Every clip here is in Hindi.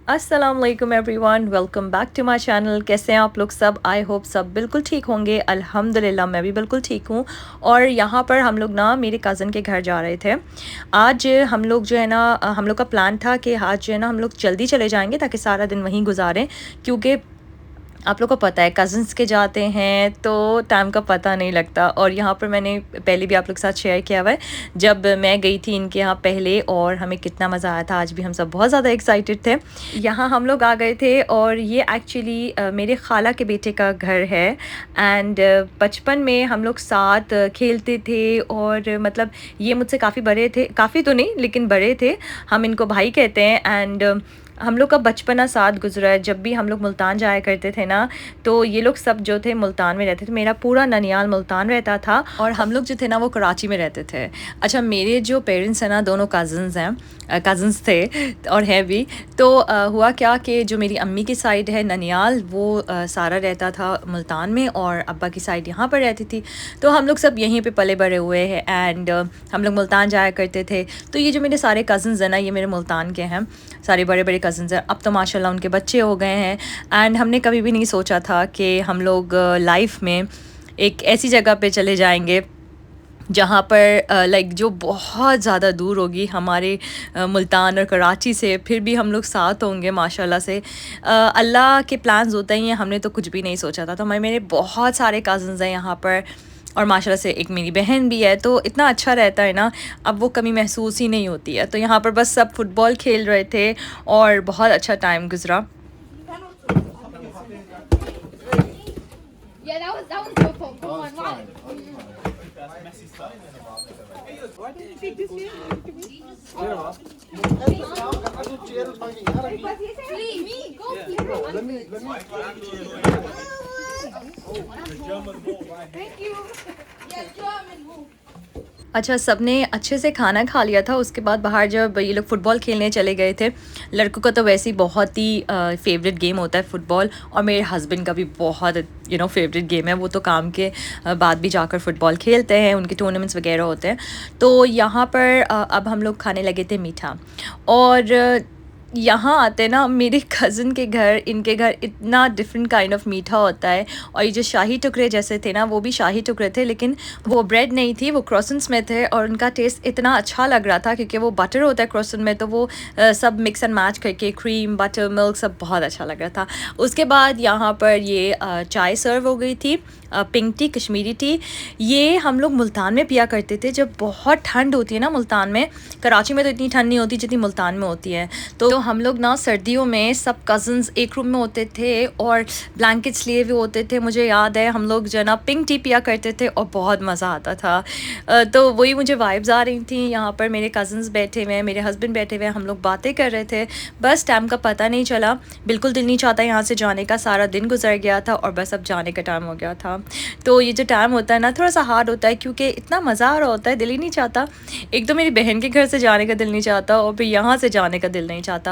अस्सलाम वालेकुम everyone, welcome back to my channel. कैसे हैं आप लोग सब? आई होप सब बिल्कुल ठीक होंगे। अल्हम्दुलिल्लाह मैं भी बिल्कुल ठीक हूँ। और यहाँ पर हम लोग ना मेरे कज़न के घर जा रहे थे। आज हम लोग जो है ना हम लोग का प्लान था कि आज जो है ना हम लोग जल्दी चले जाएंगे ताकि सारा दिन वहीं गुजारें, क्योंकि आप लोग को पता है कज़न्स के जाते हैं तो टाइम का पता नहीं लगता। और यहाँ पर मैंने पहले भी आप लोग के साथ शेयर किया हुआ है, जब मैं गई थी इनके यहाँ पहले और हमें कितना मज़ा आया था। आज भी हम सब बहुत ज़्यादा एक्साइटेड थे। यहाँ हम लोग आ गए थे और ये एक्चुअली मेरे खाला के बेटे का घर है। एंड बचपन में हम लोग साथ खेलते थे और मतलब ये मुझसे काफ़ी बड़े थे, काफ़ी तो नहीं लेकिन बड़े थे। हम इनको भाई कहते हैं। एंड हम लोग का बचपना साथ गुजरा है। जब भी हम लोग मुल्तान जाया करते थे ना, तो ये लोग सब जो थे मुल्तान में रहते थे। मेरा पूरा ननियाल मुल्तान रहता था और हम लोग जो थे ना वो कराची में रहते थे। अच्छा, मेरे जो पेरेंट्स हैं ना दोनों कज़न्स हैं, कज़न्स थे और हैं भी। तो हुआ क्या कि जो मेरी अम्मी की साइड है ननियाल, वो सारा रहता था मुल्तान में और अब्बा की साइड यहाँ पर रहती थी। तो हम लोग सब यहीं पे पले बड़े हुए हैं। एंड हम लोग मुल्तान जाया करते थे। तो ये जो मेरे सारे कज़न्स हैं ना, ये मेरे मुल्तान के हैं, सारे बड़े बड़े कज़न्स हैं। अब तो माशाल्लाह उनके बच्चे हो गए हैं। एंड हमने कभी भी नहीं सोचा था कि हम लोग लाइफ में एक ऐसी जगह पे चले जाएंगे जहाँ पर लाइक जो बहुत ज़्यादा दूर होगी हमारे मुल्तान और कराची से, फिर भी हम लोग साथ होंगे माशाल्लाह से। अल्लाह के प्लान्स होते ही हैं, हमने तो कुछ भी नहीं सोचा था। तो मेरे बहुत सारे कज़न्स हैं यहाँ पर और माशाल्लाह से एक मेरी बहन भी है। तो इतना अच्छा रहता है ना, अब वो कमी महसूस ही नहीं होती है। तो यहाँ पर बस सब फुटबॉल खेल रहे थे और बहुत अच्छा टाइम गुजरा। Yeah, that was good for come on, what? Why didn't you take this here? Please, me, go please. Thank you. Yeah, German move. अच्छा, सबने अच्छे से खाना खा लिया था। उसके बाद बाहर जब ये लोग फ़ुटबॉल खेलने चले गए थे, लड़कों का तो वैसे ही बहुत ही फ़ेवरेट गेम होता है फ़ुटबॉल, और मेरे हस्बैंड का भी बहुत फ़ेवरेट गेम है। वो तो काम के बाद भी जाकर फ़ुटबॉल खेलते हैं, उनके टूर्नामेंट्स वगैरह होते हैं। तो यहाँ पर अब हम लोग खाने लगे थे मीठा। और यहाँ आते ना मेरे कज़न के घर, इनके घर इतना डिफरेंट काइंड ऑफ मीठा होता है। और ये जो शाही टुकड़े जैसे थे ना, वो भी शाही टुकड़े थे, लेकिन वो ब्रेड नहीं थी, वो क्रोसेंट्स में थे। और उनका टेस्ट इतना अच्छा लग रहा था क्योंकि वो बटर होता है क्रोसेंट में, तो वो सब मिक्स एंड मैच करके क्रीम बटर मिल्क सब बहुत अच्छा लग रहा था। उसके बाद यहाँ पर ये चाय सर्व हो गई थी, पिंक टी, कश्मीरी टी। ये हम लोग मुल्तान में पिया करते थे जब बहुत ठंड होती है ना मुल्तान में। कराची में तो इतनी ठंड नहीं होती जितनी मुल्तान में होती है। तो हम लोग ना सर्दियों में सब कज़न्स एक रूम में होते थे और ब्लैंकेट्स लिए हुए होते थे। मुझे याद है हम लोग जो ना पिंक टी पिया करते थे और बहुत मज़ा आता था। तो वही मुझे वाइब्स आ रही थी। यहाँ पर मेरे कज़न्स बैठे हुए हैं, मेरे हस्बैंड बैठे हुए हैं, हम लोग बातें कर रहे थे। बस टाइम का पता नहीं चला, बिल्कुल दिल नहीं चाहता यहाँ से जाने का। सारा दिन गुजर गया था और बस अब जाने का टाइम हो गया था। तो ये जो टाइम होता है ना, थोड़ा सा हार्ड होता है क्योंकि इतना मज़ा आ रहा होता है, दिल ही नहीं चाहता। एक तो मेरी बहन के घर से जाने का दिल नहीं चाहता और फिर यहाँ से जाने का दिल नहीं चाहता।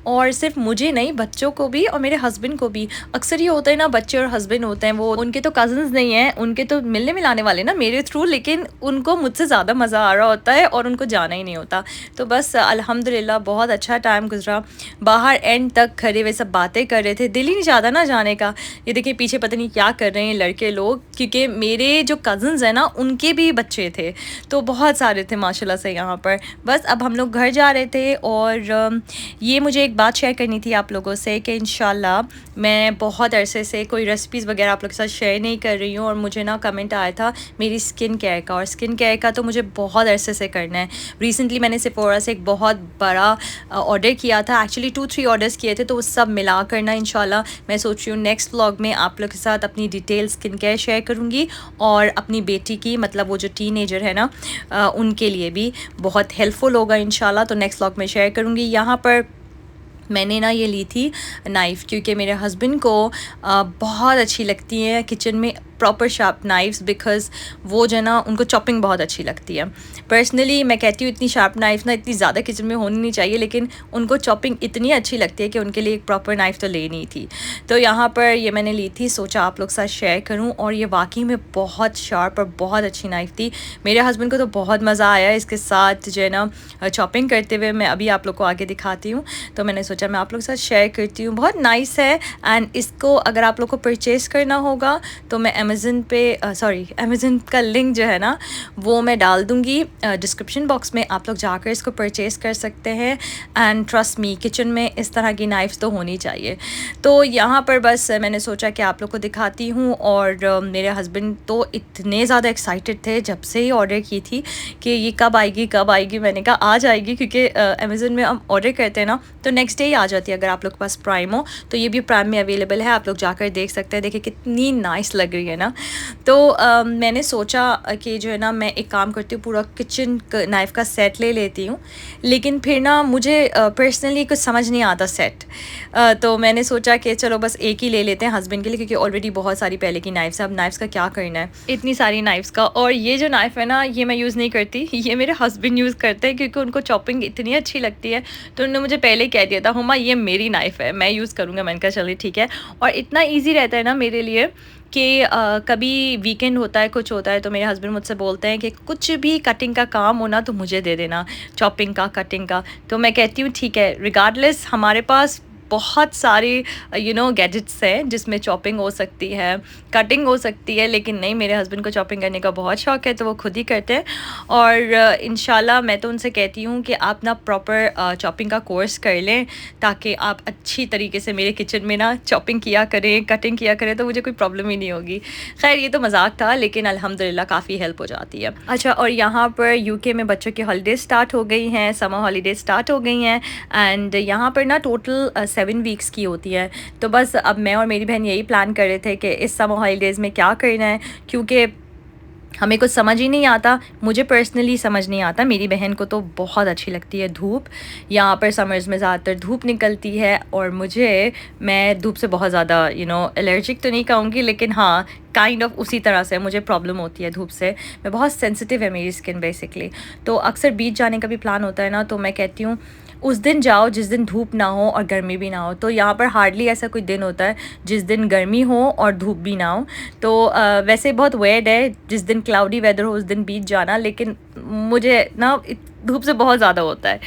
और सिर्फ मुझे नहीं, बच्चों को भी और मेरे हस्बैंड को भी। अक्सर ये होता है ना, बच्चे और हस्बैंड होते हैं, वो उनके तो कज़न्स नहीं हैं, उनके तो मिलने मिलाने वाले ना मेरे थ्रू, लेकिन उनको मुझसे ज़्यादा मज़ा आ रहा होता है और उनको जाना ही नहीं होता। तो बस अल्हम्दुलिल्लाह बहुत अच्छा टाइम गुजरा। बाहर एंड तक खड़े हुए सब बातें कर रहे थे, दिल ही नहीं चाहता ना जाने का। ये देखिए पीछे पता नहीं क्या कर रहे हैं लड़के लोग, क्योंकि मेरे जो कज़न्स हैं ना उनके भी बच्चे थे, तो बहुत सारे थे माशाल्लाह से यहाँ पर। बस अब हम लोग घर जा रहे थे। और ये मुझे एक बात शेयर करनी थी आप लोगों से कि इंशाल्लाह मैं बहुत अरसे से कोई रेसिपीज़ वगैरह आप लोगों के साथ शेयर नहीं कर रही हूँ। और मुझे ना कमेंट आया था मेरी स्किन केयर का, और स्किन केयर का तो मुझे बहुत अरसे से करना है। रिसेंटली मैंने सेफोरा से एक बहुत बड़ा ऑर्डर किया था, एक्चुअली 2-3 ऑर्डर्स किए थे, तो वो सब मिला करना इंशाल्लाह मैं सोच रही हूँ नेक्स्ट व्लॉग में आप लोग के साथ अपनी डिटेल स्किन केयर शेयर करूँगी। और अपनी बेटी की, मतलब वो जो टीनेजर है ना, उनके लिए भी बहुत हेल्पफुल होगा इंशाल्लाह। तो नेक्स्ट व्लॉग में शेयर करूँगी। यहाँ पर मैंने ना ये ली थी नाइफ़, क्योंकि मेरे हस्बैंड को बहुत अच्छी लगती है किचन में प्रॉपर शार्प नाइफ्स, बिकॉज वो जो है ना उनको चॉपिंग बहुत अच्छी लगती है। पर्सनली मैं कहती हूँ इतनी शार्प नाइफ ना इतनी ज़्यादा किचन में होनी नहीं चाहिए, लेकिन उनको चॉपिंग इतनी अच्छी लगती है कि उनके लिए एक प्रॉपर नाइफ़ तो लेनी थी। तो यहाँ पर ये मैंने ली थी, सोचा आप लोग साथ शेयर करूँ, और ये वाकई में बहुत शार्प और बहुत अच्छी नाइफ़ थी। मेरे हस्बैंड को तो बहुत मज़ा आया इसके साथ जो है ना चॉपिंग करते हुए। मैं अभी आप लोग को आगे दिखाती हूँ, तो मैंने सोचा मैं आप लोग के साथ शेयर करती हूँ। बहुत नाइस है, एंड इसको अगर आप लोग को परचेज़ करना होगा तो मैं अमेज़न का लिंक जो है ना वो मैं डाल दूँगी डिस्क्रिप्शन बॉक्स में। आप लोग जाकर इसको परचेज़ कर सकते हैं। एंड ट्रस्ट मी, किचन में इस तरह की नाइफ्स तो होनी चाहिए। तो यहाँ पर बस मैंने सोचा कि आप लोग को दिखाती हूँ, और मेरे हस्बैंड तो इतने ज़्यादा एक्साइटेड थे जब से ही ऑर्डर की थी कि ये कब आएगी। मैंने कहा आज आएगी, क्योंकि अमेज़न में हम ऑर्डर करते हैं ना तो नेक्स्ट डे ही आ जाती है अगर आप लोग के पास प्राइम हो। तो ये भी प्राइम में अवेलेबल है, आप लोग जाकर देख सकते हैं। देखिए कितनी नाइस लग रही है ना। तो मैंने सोचा कि जो है ना मैं एक काम करती हूँ, पूरा किचन नाइफ़ का सेट ले लेती हूँ, लेकिन फिर ना मुझे पर्सनली कुछ समझ नहीं आता सेट। तो मैंने सोचा कि चलो बस एक ही ले लेते हैं हस्बैंड के लिए, क्योंकि ऑलरेडी बहुत सारी पहले की नाइफ्स है, अब नाइफ्स का क्या करना है इतनी सारी नाइफ्स का। और ये जो नाइफ़ है ना ये मैं यूज़ नहीं करती, ये मेरे हस्बैंड यूज़ करते हैं, क्योंकि उनको चॉपिंग इतनी अच्छी लगती है। तो उन्होंने मुझे पहले ही कह दिया था, हुमा ये मेरी नाइफ़ है, मैं यूज़ करूँगा। मैंने कहा चलिए ठीक है। और इतना ईजी रहता है ना मेरे लिए कि कभी वीकेंड होता है, कुछ होता है, तो मेरे हस्बैंड मुझसे बोलते हैं कि कुछ भी कटिंग का काम हो ना तो मुझे दे देना, चॉपिंग का, कटिंग का। तो मैं कहती हूँ ठीक है, रिगार्डलेस हमारे पास बहुत सारे गैजेट्स हैं जिसमें चॉपिंग हो सकती है, कटिंग हो सकती है, लेकिन नहीं, मेरे हस्बैंड को चॉपिंग करने का बहुत शौक़ है, तो वो खुद ही करते हैं। और इंशाल्लाह मैं तो उनसे कहती हूँ कि आप ना प्रॉपर चॉपिंग का कोर्स कर लें, ताकि आप अच्छी तरीके से मेरे किचन में ना चॉपिंग किया करें, कटिंग किया करें, तो मुझे कोई प्रॉब्लम ही नहीं होगी। खैर ये तो मजाक था, लेकिन अल्हम्दुलिल्लाह काफ़ी हेल्प हो जाती है। अच्छा, और यहाँ पर यूके में बच्चों की हॉलीडेज स्टार्ट हो गई हैं, समर हॉलीडेज स्टार्ट हो गई हैं, एंड यहाँ पर ना टोटल 7 वीक्स की होती है। तो बस अब मैं और मेरी बहन यही प्लान कर रहे थे कि इस समर हॉलीडेज़ में क्या करना है, क्योंकि हमें कुछ समझ ही नहीं आता। मुझे पर्सनली समझ नहीं आता, मेरी बहन को तो बहुत अच्छी लगती है धूप। यहाँ पर समर्स में ज़्यादातर धूप निकलती है, और मैं धूप से बहुत ज़्यादा एलर्जिक तो नहीं कहूँगी, लेकिन हाँ काइंड ऑफ उसी तरह से मुझे प्रॉब्लम होती है धूप से। मैं बहुत सेंसिटिव है मेरी स्किन बेसिकली। तो अक्सर बीच जाने का भी प्लान होता है ना, तो मैं कहती हूँ उस दिन जाओ जिस दिन धूप ना हो और गर्मी भी ना हो। तो यहाँ पर हार्डली ऐसा कोई दिन होता है जिस दिन गर्मी हो और धूप भी ना हो। तो वैसे बहुत वेयर्ड है जिस दिन क्लाउडी वेदर हो उस दिन बीच जाना, लेकिन मुझे ना धूप से बहुत ज़्यादा होता है।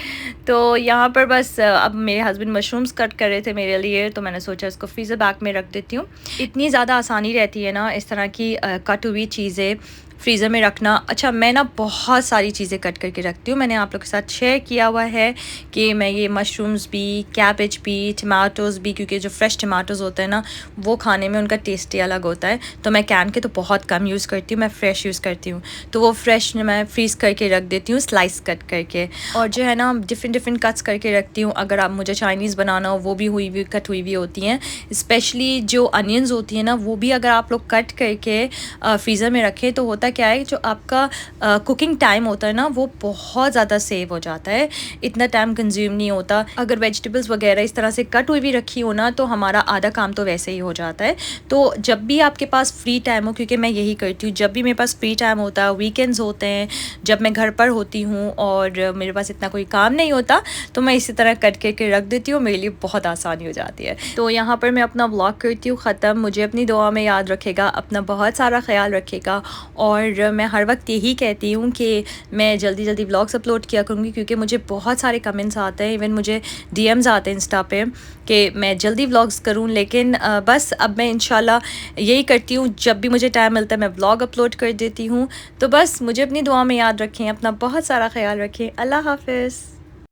तो यहाँ पर बस अब मेरे हस्बैंड मशरूम्स कट कर रहे थे मेरे लिए, तो मैंने सोचा इसको फ्रीज़र बैग में रख देती हूँ। इतनी ज़्यादा आसानी रहती है ना इस तरह की कट हुई चीज़ें फ्रीज़र में रखना। अच्छा, मैं ना बहुत सारी चीज़ें कट करके रखती हूँ। मैंने आप लोग के साथ शेयर किया हुआ है कि मैं ये मशरूम्स भी, कैबेज भी, टमाटोज़ भी, क्योंकि जो फ्रेश टमाटोज़ होते हैं ना वो खाने में उनका टेस्ट ही अलग होता है। तो मैं कैन के तो बहुत कम यूज़ करती हूँ, मैं फ़्रेश यूज़ करती हूँ। तो वो फ्रेश मैं फ्रीज़ करके रख देती हूँ, स्लाइस कट करके, और जो है ना डिफरेंट कट्स करके रखती हूँ। अगर आप मुझे चाइनीज़ बनाना हो वो भी कट हुई हुई होती हैं। स्पेशली जो अनियंस होती हैं ना वो भी अगर आप लोग कट करके फ्रीज़र में रखें तो होता क्या है, जो आपका कुकिंग टाइम होता है ना वो बहुत ज़्यादा सेव हो जाता है, इतना टाइम कंज्यूम नहीं होता। अगर वेजिटेबल्स वगैरह इस तरह से कट हुई भी रखी हो ना तो हमारा आधा काम तो वैसे ही हो जाता है। तो जब भी आपके पास फ्री टाइम हो, क्योंकि मैं यही करती हूँ, जब भी मेरे पास फ्री टाइम होता है, वीकेंड्स होते हैं, जब मैं घर पर होती हूँ और मेरे पास इतना कोई काम नहीं होता, तो मैं इसी तरह कट करके रख देती हूँ, मेरे लिए बहुत आसानी हो जाती है। तो यहाँ पर मैं अपना व्लॉग करती हूँ ख़त्म। मुझे अपनी दुआ में याद रखेगा, अपना बहुत सारा ख्याल रखेगा, और मैं हर वक्त यही कहती हूँ कि मैं जल्दी जल्दी व्लॉग्स अपलोड किया करूँगी, क्योंकि मुझे बहुत सारे कमेंट्स आते हैं, इवन मुझे डीएम्स आते हैं इंस्टा पे कि मैं जल्दी व्लॉग्स करूँ। लेकिन बस अब मैं इंशाल्लाह यही करती हूँ, जब भी मुझे टाइम मिलता है मैं व्लॉग अपलोड कर देती हूँ। तो बस मुझे अपनी दुआ में याद रखें, अपना बहुत सारा ख्याल रखें। अल्लाह हाफ़िज़।